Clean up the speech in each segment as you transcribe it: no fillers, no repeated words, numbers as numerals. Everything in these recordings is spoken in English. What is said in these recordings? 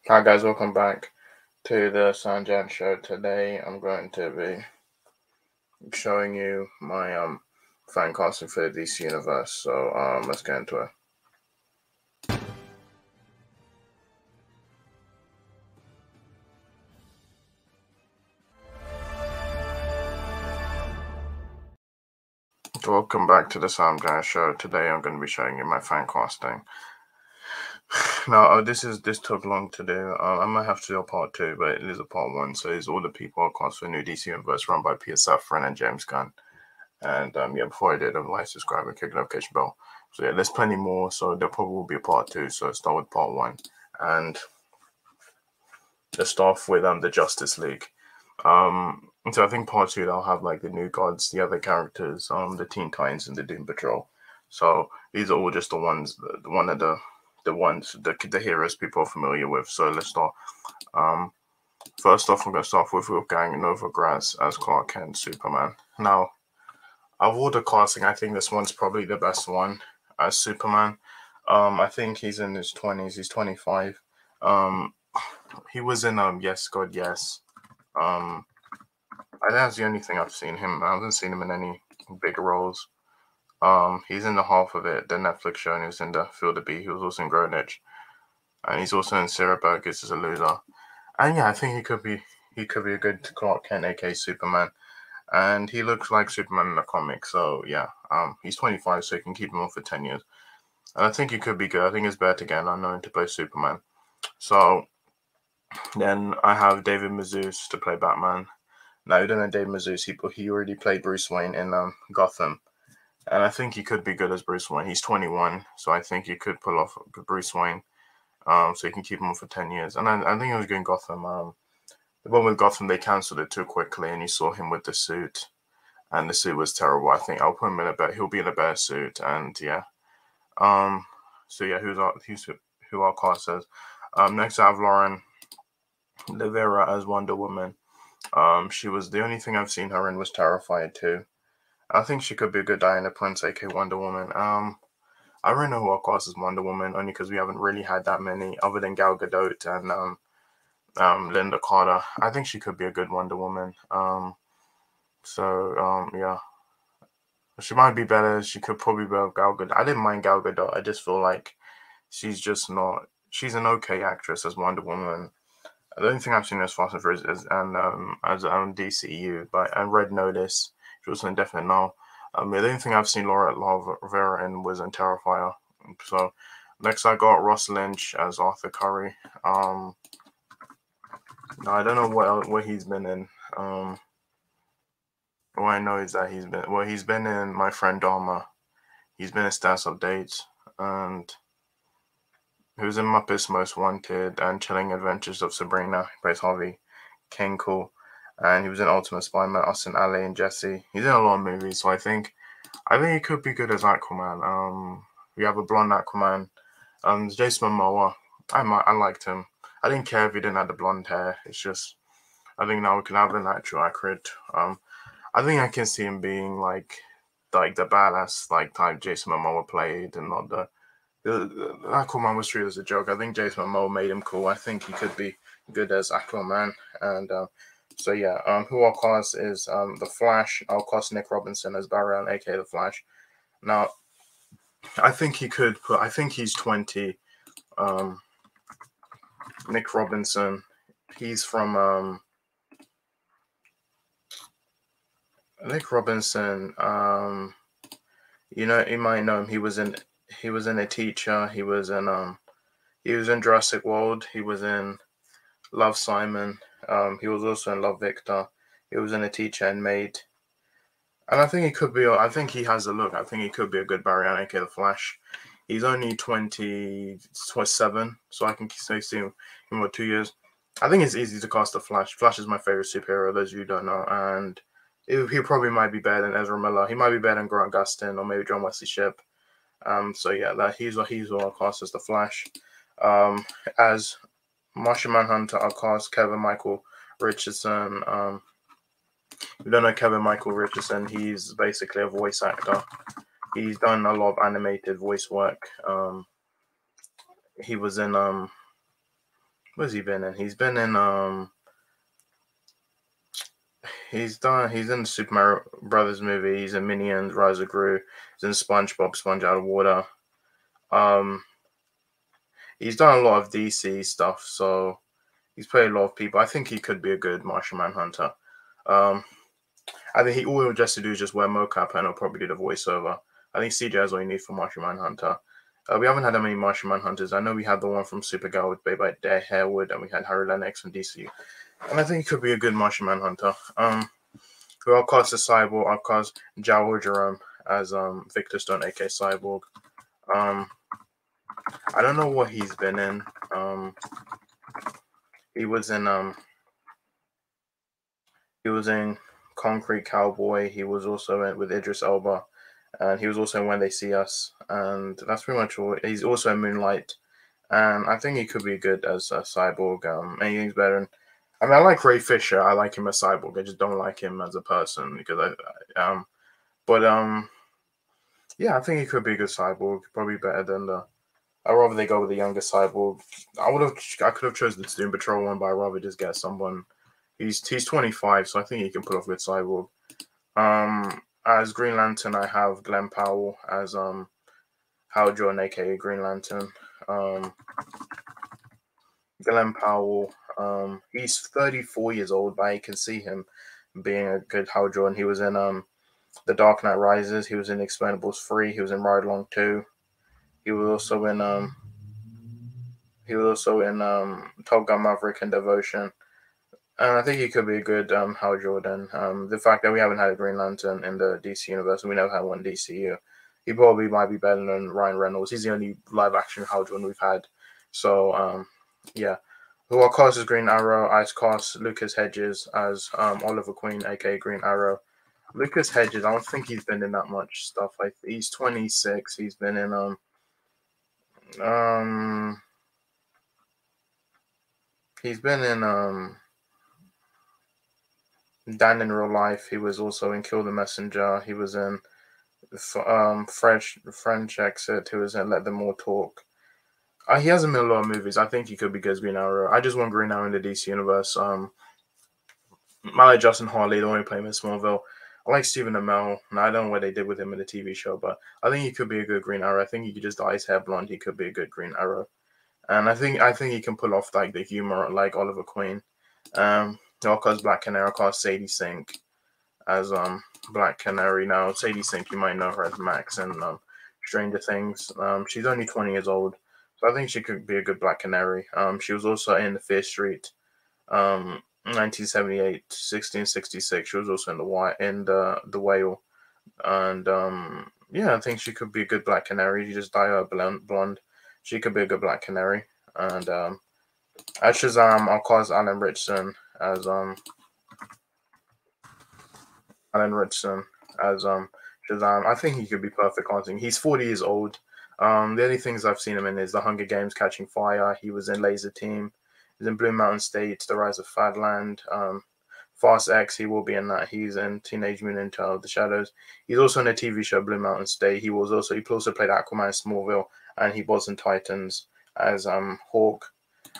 Hi guys, welcome back to the SamDjanShow. Today I'm going to be showing you my fan casting for the DC universe. So let's get into it. So welcome back to the SamDjanShow. Today I'm going to be showing you my fan casting. Now this took long to do. I might have to do a part 2, but it is a part 1. So it's all the people I cast for the new DC universe run by Peter Safran and James Gunn. And yeah, before I did, like, subscribe, and click the notification bell. So yeah, there's plenty more. So there probably will be a part 2. So start with part 1, and let's start off with the Justice League. So I think part 2 they'll have like the New Gods, the other characters, the Teen Titans, and the Doom Patrol. So these are all just the ones, the heroes people are familiar with. So let's start. First off, I'm going to start with Wolfgang Novogratz as Clark Kent, Superman. Now, of all the casting, I think this one's probably the best one as Superman. I think he's in his 20s. He's 25. He was in Yes God Yes. I think that's the only thing I've seen him. I haven't seen him in any bigger roles. He's in the half of it, the Netflix show, and he was in the Field of Bee. He was also in Greenwich, and he's also in Sarah Burgess as a loser. And yeah, I think he could be a good Clark Kent, aka Superman. And he looks like Superman in the comic, so yeah. He's 25, so you can keep him on for 10 years. And I think he could be good. I think it's better to get an unknown to play Superman. So then I have David Mazouz to play Batman. Now, you don't know David Mazouz. He already played Bruce Wayne in Gotham. And I think he could be good as Bruce Wayne. He's 21, so I think he could pull off Bruce Wayne. So you can keep him on for 10 years. And I think he was good in Gotham. The one with Gotham, they cancelled it too quickly, and you saw him with the suit. And the suit was terrible. I think I'll put him in a better. He'll be in a better suit, and yeah. So yeah, who our cast says. Next, I have Lauren Rivera as Wonder Woman. She was the only thing I've seen her in was Terrified 2. I think she could be a good Diana Prince, aka Wonder Woman. I don't know who our cast is Wonder Woman, only because we haven't really had that many other than Gal Gadot and Linda Carter. I think she could be a good Wonder Woman. Yeah. She might be better. She could probably be Gal Gadot. I didn't mind Gal Gadot. I just feel like she's just not. She's an okay actress as Wonder Woman. The only thing I've seen as Fast and Furious is as DCU, but I Red Notice. She was in Definite Now. The only thing I've seen Laura Rivera in was in Terrifier. So next I got Ross Lynch as Arthur Curry. No, I don't know what he's been in. All I know is that he's been in My Friend Dharma. He's been in Stats Updates, and he was in Muppets Most Wanted and Chilling Adventures of Sabrina. He plays Harvey Kinkle, and he was in Ultimate Spider-Man, Austin Alley, and Jesse. He's in a lot of movies, so I think he could be good as Aquaman. We have a blonde Aquaman. Jason Momoa. I liked him. I didn't care if he didn't have the blonde hair. It's just I think now we can have an actual accurate. I think I can see him being like the badass like type Jason Momoa played, and not the Aquaman was treated as a joke. I think Jason Momoa made him cool. I think he could be good as Aquaman. And so yeah, who I'll cast is the Flash. I'll cast Nick Robinson as Barry Allen, aka the Flash. Now, I think he could put. I think he's 20. Nick Robinson. He's from Nick Robinson. You might know him. He was in A Teacher. He was in Jurassic World. He was in Love, Simon. He was also in Love, Victor. He was in A Teacher and Maid. And I think he could be. I think he has a look. I think he could be a good Barry Allen, aka the Flash. He's only 27, so I can see him in about 2 years. I think it's easy to cast the Flash. Flash is my favorite superhero, those of you who don't know, and he probably might be better than Ezra Miller. He might be better than Grant Gustin or maybe John Wesley Shipp. So yeah, he's what I'll cast as the Flash. As Martian Manhunter, I'll cast Kevin Michael Richardson. If you don't know Kevin Michael Richardson, he's basically a voice actor. He's done a lot of animated voice work. He was in What's he been in? He's been in he's in the Super Mario Brothers movie. He's in Minions, Rise of Gru. He's in SpongeBob, Sponge Out of Water. He's done a lot of DC stuff, so he's played a lot of people. I think he could be a good Martian Manhunter. I think all he just to do is just wear mocap and he'll probably do the voiceover. I think CJ is all you need for Martian Manhunter. We haven't had that many Martian Manhunters. I know we had the one from Supergirl with Babe by Dare Harewood, and we had Harry Lennox from DCU. And I think he could be a good Martian Manhunter. Who I'll cast as Cyborg, I'll cast Jao Jerome as Victor Stone, aka Cyborg. I don't know what he's been in. He was in Concrete Cowboy. He was also in with Idris Elba, and he was also in When They See Us. And that's pretty much all. He's also in Moonlight, and I think he could be good as a Cyborg. Anything's better. I mean, I like Ray Fisher. I like him as Cyborg. I just don't like him as a person because yeah, I think he could be a good Cyborg. Probably better than the. I'd rather they go with the younger Cyborg. I could have chosen the Doom Patrol one, but I'd rather just get someone. He's 25, so I think he can pull off a good Cyborg. As Green Lantern, I have Glenn Powell as Hal Jordan, aka Green Lantern. Glenn Powell. He's 34 years old, but I can see him being a good Hal Jordan. He was in The Dark Knight Rises. He was in Expendables 3. He was in Ride Along 2. He was also in Top Gun Maverick and Devotion. And I think he could be a good Hal Jordan. The fact that we haven't had a Green Lantern in the DC universe, and we never had one DCU, he probably might be better than Ryan Reynolds. He's the only live action Hal Jordan we've had. So yeah. Who I cast as Green Arrow, I cast Lucas Hedges as Oliver Queen, aka Green Arrow. Lucas Hedges, I don't think he's been in that much stuff. He's 26. He's been in Dan in Real Life. He was also in Kill the Messenger. He was in French Exit. He was in Let Them All Talk. He hasn't been in a lot of movies. I think he could be good as Green Arrow. I just want Green Arrow in the DC universe. I like Justin Harley, the one who played him in Smallville. I like Stephen Amell. Now, I don't know what they did with him in the TV show, but I think he could be a good Green Arrow. I think he could just dye his hair blonde. He could be a good Green Arrow. And I think he can pull off like the humor like Oliver Queen. I'll cast Black Canary. I'll cast Sadie Sink as Black Canary. Now, Sadie Sink, you might know her as Max in Stranger Things. She's only 20 years old. So I think she could be a good Black Canary. She was also in The Fear Street, 1978, 1666. She was also in the Whale, and yeah, I think she could be a good Black Canary. You just dye her blonde. She could be a good Black Canary. And as Shazam, I'll cast Alan Ritchson as Shazam. I think he could be perfect casting. He's 40 years old. The only things I've seen him in is The Hunger Games, Catching Fire. He was in Laser Team. He's in Blue Mountain State, The Rise of Fadland. Fast X, he will be in that. He's in Teenage Mutant Ninja of the Shadows. He's also in the TV show Blue Mountain State. He also played Aquaman in Smallville, and he was in Titans as Hawk.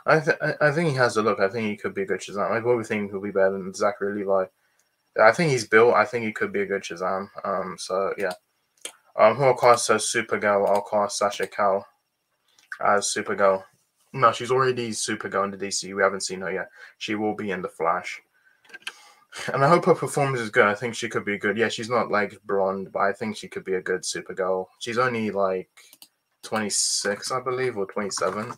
I think he has a look. I think he could be a good Shazam. I probably think he'll be better than Zachary Levi. I think he's built. I think he could be a good Shazam. So yeah. Who I'll cast as Supergirl, I'll cast Sasha Calle as Supergirl. No, she's already Supergirl in the DC. We haven't seen her yet. She will be in The Flash. And I hope her performance is good. I think she could be good. Yeah, she's not like blonde, but I think she could be a good Supergirl. She's only like 26, I believe, or 27.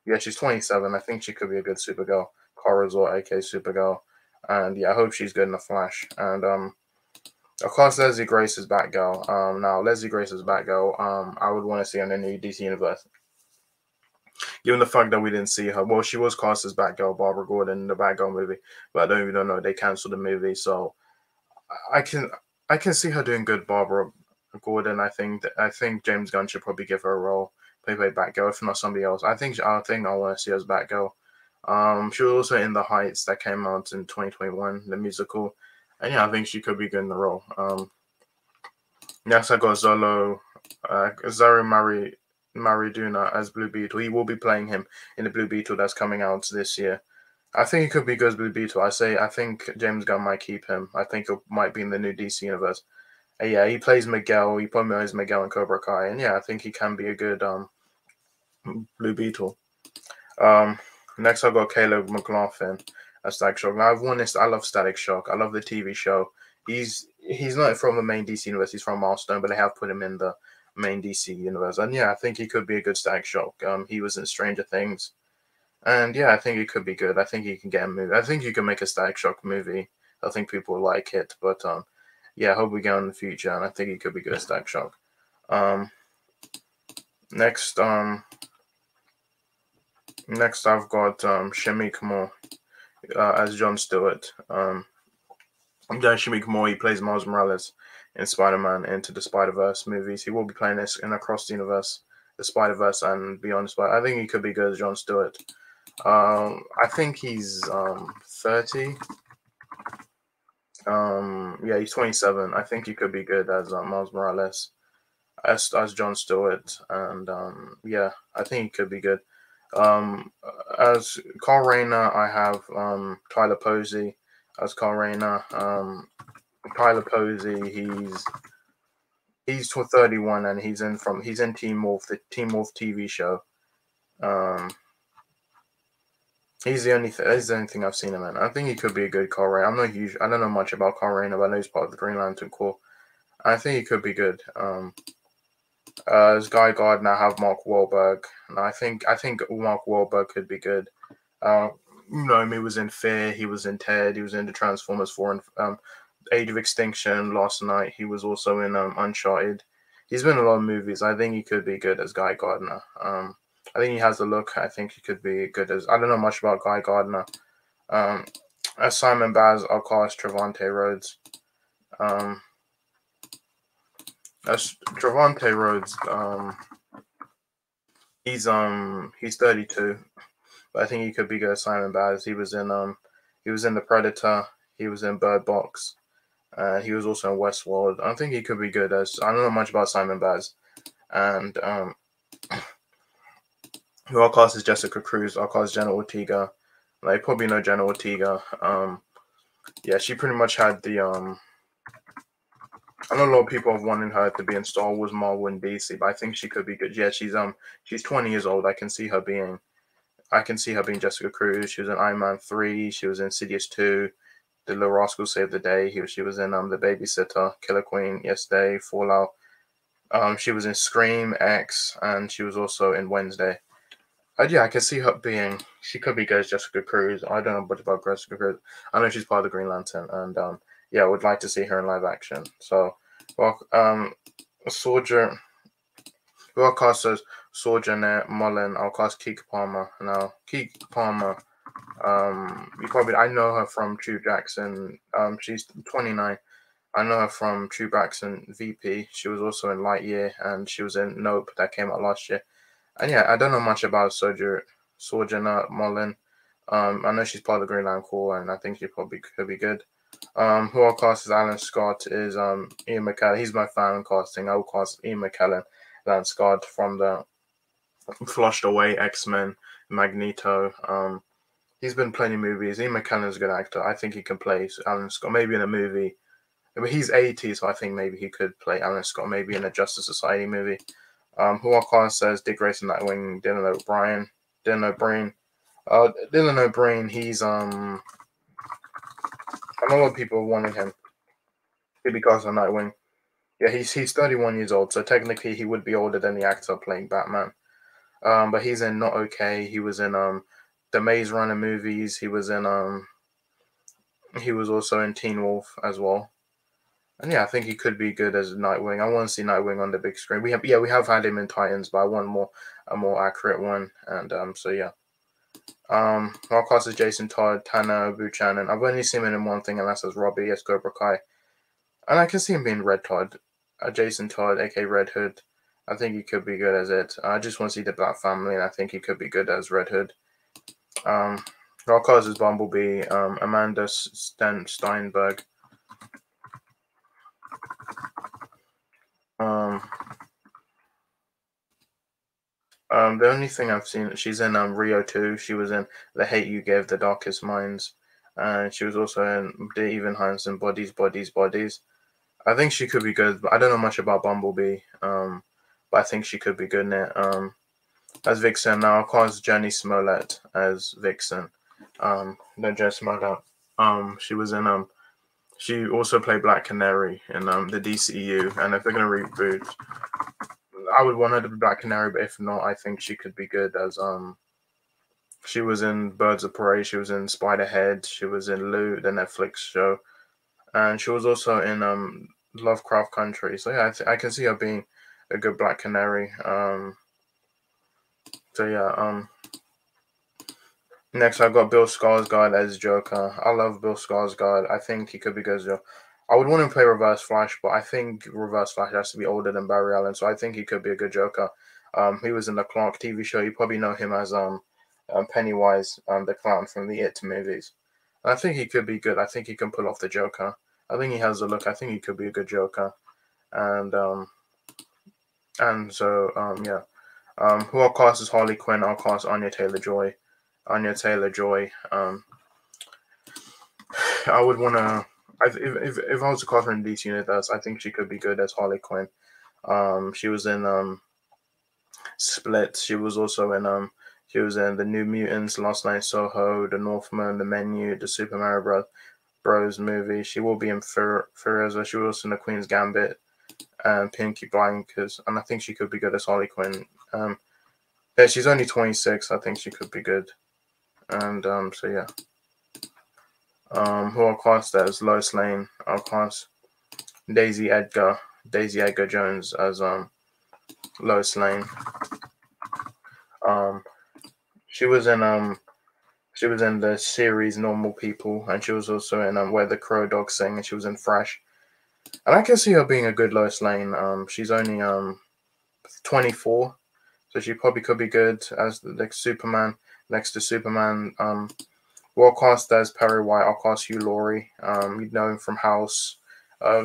Yeah, she's 27. I think she could be a good Supergirl. Kara Zor, aka Supergirl. And yeah, I hope she's good in The Flash. And of course, Leslie Grace is Batgirl. Now, Leslie Grace is Batgirl. I would want to see her in the new DC universe. Given the fact that we didn't see her. Well, she was cast as Batgirl, Barbara Gordon, in the Batgirl movie. But I don't even know. They canceled the movie. So I can see her doing good Barbara Gordon. I think James Gunn should probably give her a role. Play Batgirl, if not somebody else. I think I want to see her as Batgirl. She was also in The Heights that came out in 2021, the musical. And yeah, I think she could be good in the role. Next, I got Zolo, Zari Mari Maradona as Blue Beetle. He will be playing him in the Blue Beetle that's coming out this year. I think he could be good as Blue Beetle. I think James Gunn might keep him. I think it might be in the new DC universe. Yeah, he plays Miguel. He probably knows Miguel and Cobra Kai, and yeah, I think he can be a good Blue Beetle. Next I've got Caleb McLaughlin as Static Shock. Now I love Static Shock. I love the TV show. He's not from the main DC universe. He's from Milestone, but they have put him in the main DC universe. And yeah, I think he could be a good Static Shock. He was in Stranger Things, and yeah, I think he could be good. I think he can get a movie. I think you can make a Static Shock movie. I think people will like it, but yeah, I hope we get in the future, and I think he could be good at Static Shock. Next I've got Shamik Moore as John Stewart. Shamik Moore, he plays Miles Morales in Spider-Man Into the Spider-Verse movies. He will be playing this in Across the Universe, the Spider-Verse, and Beyond the Spider. I think he could be good as John Stewart. I think he's 30. Yeah, he's 27. I think he could be good as Miles Morales, as John Stewart, and yeah, I think he could be good. As Carl Rayner, I have Tyler Posey as Carl Rayner. Tyler Posey, he's 31 and he's in Teen Wolf, the Teen Wolf TV show. He's the only thing I've seen him in. I think he could be a good Carl Rayner. I don't know much about Carl Rayner, but I know he's part of the Green Lantern Corps. I think he could be good. As Guy Gardner, I have Mark Wahlberg, and I think Mark Wahlberg could be good. He was in Fear, he was in Ted, he was in the Transformers 4 and Age of Extinction, Last Night. He was also in Uncharted. He's been in a lot of movies. I think he could be good as Guy Gardner. I think he has the look. I think he could be good as. I don't know much about Guy Gardner. As Simon Baz, I'll cast Trevante Rhodes. As Trevante Rhodes, he's 32, but I think he could be good as Simon Baz. He was in The Predator. He was in Bird Box. He was also in Westworld. I think he could be good as. I don't know much about Simon Baz, and who I'll cast is Jessica Cruz. I'll cast Jenna Ortega. Like, probably know Jenna Ortega. Yeah, she pretty much had the I know a lot of people have wanted her to be in Star Wars, Marvel, and DC, but I think she could be good. Yeah, she's 20 years old. I can see her being Jessica Cruz. She was in Iron Man 3. She was in Insidious 2. The Little Rascal Saved the Day. She was in The Babysitter, Killer Queen, Yesterday, Fallout. She was in Scream, X, and she was also in Wednesday. Yeah, I can see her she could be good as Jessica Cruz. I don't know much about Jessica Cruz. I know she's part of the Green Lantern, and yeah, I would like to see her in live action. So, Soldier, who I'll cast as Soldier Mullen, I'll cast Keke Palmer. Now, Keke Palmer, I know her from True Jackson. She's 29. I know her from True Jackson VP. She was also in Lightyear, and she was in Nope that came out last year. And yeah, I don't know much about Sojourner Mullen. I know she's part of the Green Lantern Corps, and I think she probably could be good. Who I'll cast as Alan Scott is Ian McKellen. He's my fan casting. I will cast Ian McKellen, Alan Scott from the Flushed Away, X-Men, Magneto. He's been plenty of movies. Ian McKellen's a good actor. I think he can play Alan Scott, maybe in a movie. But he's 80, so I think maybe he could play Alan Scott, maybe in a Justice Society movie. Who I'll cast says Dick Grayson Nightwing, Dylan O'Brien. Dylan O'Brien, he's I know a lot of people wanted him to be cast on Nightwing. Yeah, he's 31 years old, so technically he would be older than the actor playing Batman. But he's in Not Okay. He was in the Maze Runner movies. He was also in Teen Wolf as well. And yeah, I think he could be good as Nightwing. I want to see Nightwing on the big screen. We have had him in Titans, but I want a more accurate one. And so yeah. Our cast is Jason Todd, Tanner Buchanan. I've only seen him in one thing, and that's as Robbie as Cobra Kai. And I can see him being Red Todd. Jason Todd, aka Red Hood. I think he could be good as it. I just want to see the Black Family, and I think he could be good as Red Hood. Our cast is Bumblebee, Amanda Steinberg. The only thing I've seen, she's in Rio 2. She was in The Hate You Gave, The Darkest Minds, and she was also in The Even Hansen, Bodies, Bodies, Bodies. I think she could be good, but I don't know much about Bumblebee. But I think she could be good in it. As Vixen, now I'll cast Jenny Smollett as Vixen. No, Jenny Smollett. She was in she also played Black Canary in the DCU, and if they're gonna reboot, I would want her to be Black Canary, but if not, I think she could be good as she was in Birds of Prey, she was in Spiderhead, she was in Lou, the Netflix show, and she was also in Lovecraft Country. So yeah, I can see her being a good Black Canary. So yeah, next I've got Bill Skarsgård as Joker. I love Bill Skarsgård. I think he could be good as Joker. I would want him to play Reverse Flash, but I think Reverse Flash has to be older than Barry Allen, so I think he could be a good Joker. He was in the Clark TV show. You probably know him as Pennywise, the clown from the It movies. And I think he could be good. I think he can pull off the Joker. I think he has the look. I think he could be a good Joker. And yeah. Who I'll cast as Harley Quinn, I'll cast Anya Taylor-Joy. Anya Taylor-Joy. I would want to. If I was to cast her in DC Universe, I think she could be good as Harley Quinn. She was in Split. She was also in She was in The New Mutants, Last Night in Soho, The Northman, The Menu, the Super Mario Bros. Movie. She will be in Furiosa. She was also in The Queen's Gambit and Pinky Blinders, and I think she could be good as Harley Quinn. Yeah, she's only 26. I think she could be good. And so yeah. Who I'll cast as Lois Lane. I'll cast Daisy Edgar Jones as Lois Lane. She was in the series Normal People, and she was also in Where the Crow Dogs Sing, and she was in Fresh. And I can see her being a good Lois Lane. She's only 24, so she probably could be good as the Superman next to Superman. Well cast as Perry White. I'll cast Hugh Laurie. You know him from House,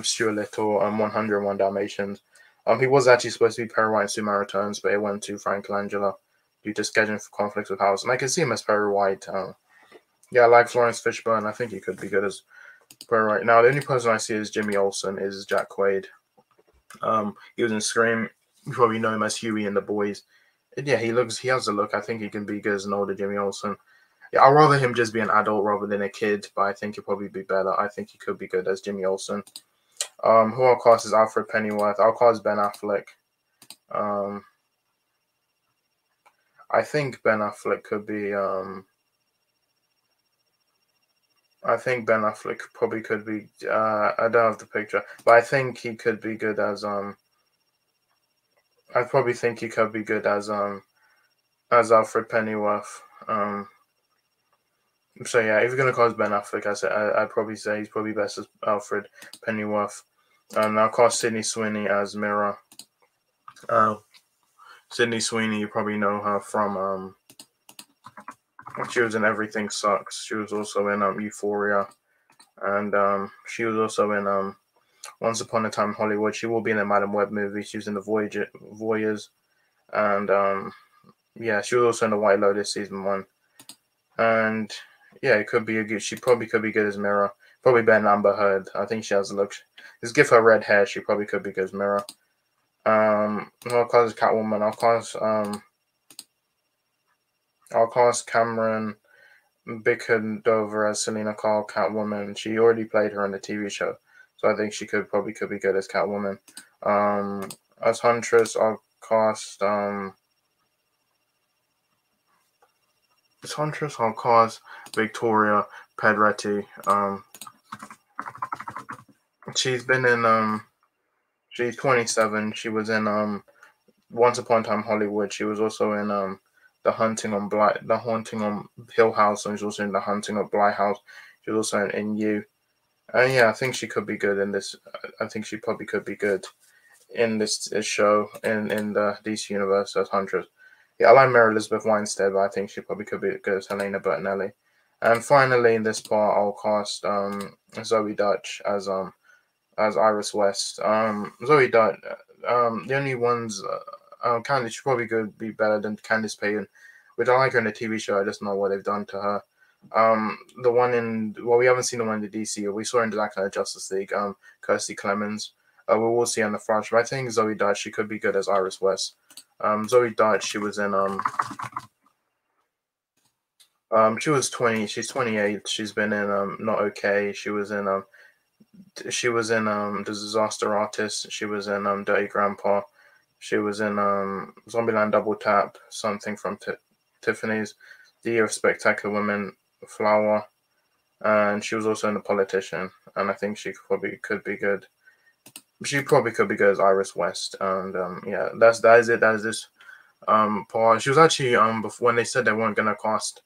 Stuart Little, 101 Dalmatians. He was actually supposed to be Perry White in Superman Returns, but it went to Frank Langella due to scheduling conflicts with House. And I can see him as Perry White. Yeah, I like Florence Fishburne. I think he could be good as Perry White. Now, the only person I see as Jimmy Olsen is Jack Quaid. He was in Scream. You probably know him as Huey in The Boys. And yeah, he has the look. I think he can be good as an older Jimmy Olsen. Yeah, I'd rather him just be an adult rather than a kid, but I think he'll probably be better. I think he could be good as Jimmy Olsen. Who I'll cast is Alfred Pennyworth. I'll cast Ben Affleck. I think Ben Affleck could be. I think Ben Affleck probably could be. I don't have the picture, but I think he could be good as. I probably think he could be good as Alfred Pennyworth. So yeah, if you're gonna cast Ben Affleck, I'd probably say he's probably best as Alfred Pennyworth. I'll cast Sydney Sweeney as Mira. Sydney Sweeney, you probably know her from she was in Everything Sucks. She was also in Euphoria, and she was also in Once Upon a Time in Hollywood. She will be in the Madam Web movie. She was in the Voyagers, and yeah, she was also in the White Lotus season 1. And yeah, it could be a good. She probably could be good as Mira. Probably better than Amber Heard. I think she has the look. Just give her red hair. She probably could be good as Mira. I'll cast Catwoman. I'll cast Cameron Bickerdover as Selena Kyle, Catwoman. She already played her on the TV show, so I think she probably could be good as Catwoman. As Huntress, I'll cast Victoria Pedretti. She's been in she's 27. She was in Once Upon a Time Hollywood. She was also in The Haunting on Hill House, and she's also in The Haunting of Bly House. She was also in You. And yeah, I think she could be good in this. I think she probably could be good in this show in the DC universe as Huntress. Yeah, I like Mary Elizabeth Winstead, but I think she probably could be good as Helena Bertinelli. And finally, in this part, I'll cast Zoe Dutch as Iris West. Zoe Dutch. The only ones Candice, she probably could be better than Candice Payton, which I like her in the TV show. I just know what they've done to her. The one in, well, we haven't seen the one in the DCU. We saw her in the Dark Knight Justice League. Kirstie Clemens. We will see on the Flash, but I think Zoe Dutch, she could be good as Iris West. Zoe Dutch, she was in she was 20. She's 28. She's been in Not Okay. She was in The Disaster Artist. She was in Dirty Grandpa. She was in Zombieland Double Tap, something from Tiffany's, The Year of Spectacular Women, Flower, and she was also in The Politician. And I think she probably could be good. She probably could be good as Iris West. And yeah, that is it. That is this part. She was actually before, when they said they weren't gonna cast,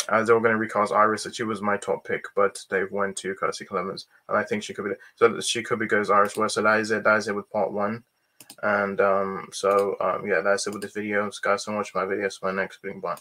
as they were going to recast Iris, that she was my top pick, but they went to Kirstie Clemens, and I think she could be, so she could be good as Iris West. So that is it. That is it with part 1. And yeah, that's it with this video. Guys, so much for my videos. My next being bye.